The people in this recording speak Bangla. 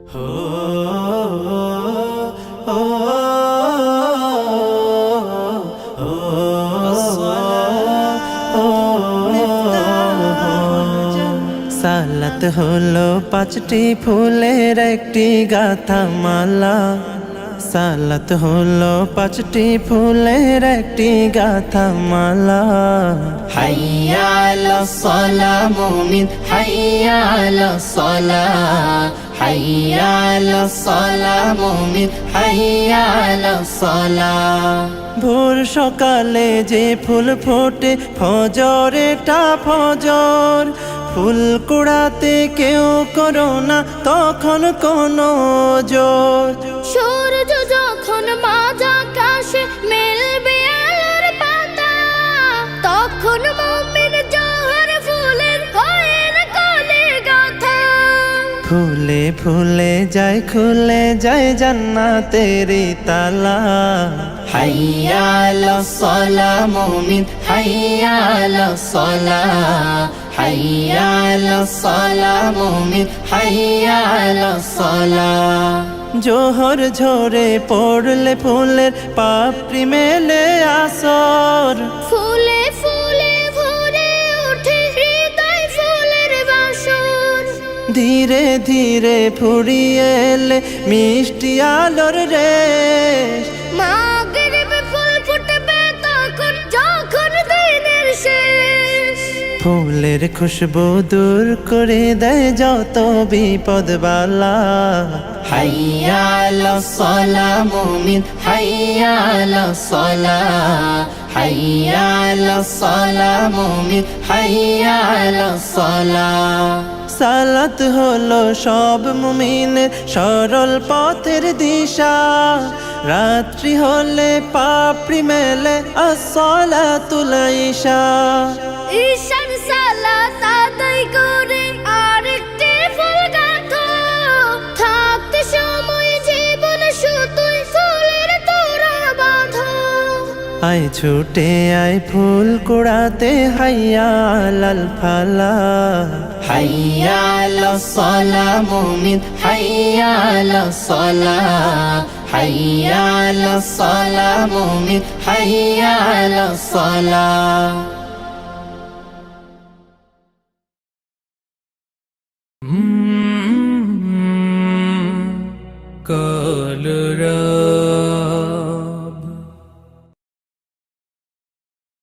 সালাত হলো পাঁচটি ফুলের একটি গাথা মালা। সালাত হলো পাঁচটি ফুলের একটি গাথা মালা। হাইয়া আলাস সালাহ মুমিন, হাইয়া আলাস সালাহ, হাইয়া আলাস সালাহ মুমিন, হাইয়া আলাস সালাহ। ভোর সকালে যে ফুল ফোটে ফজরেটা ফজর, ফুল কুড়াতে কেউ করো না তখন কোনো জোর। সূর্য যখন মাঝ আকাশে মেলবে আলোর পাতা, তখন মুমিন জোহর ফুলের হয়ে কোলে গাথা। ফুলে ফুলে যায় খুলে যায় জান্নাতেরি তালা। হাইয়া আলাস সালাহ মুমিন, হাইয়া আলাস সালাহ, হাইয়া আলাস সালাহ মুমিন, হাইয়া আলাস সালাহ। জোহর ঝরে পড়লে ফুলের পাপড়ি মেলে আসর, ফুলে ফুলে ভরে ওঠে হৃদয় ফুলের বাসর। ধীরে ধীরে ফুরিয়ে এলে মিষ্টি আলোর রেশ। মাগরিবে ফুল ফুটবে তখন যখন দিনের শেষ। ফুলের খুশবু দূর করে দেয় যত বিপদ বালা। হাইয়া আলাস সালাহ মুমিন, হাইয়া আলাস সালাহ, হাইয়া আলাস সালাহ মুমিন, হাইয়া আলাস সালাহ। সালাত হলো সব মুমিনের সরল পথের দিশা। রাত্রি হলে পাপড়ি মেলে আসসালাতুল ইশা। ঈশান সালাত আদায় করে আরেকটি ফুল গাঁথো, থাকতে সময় জীবন শুধুই ফুলের তোড়া বাঁধো। আয় ছুটে আয় ফুল কুড়াতে হাইয়া আলাল ফালা। হাইয়া আলাস সালাহ মুমিন, হাইয়া আলাস সালাহ, হাইয়া আলাস সালাহ মুমিন, হাইয়া আলাস সালাহ।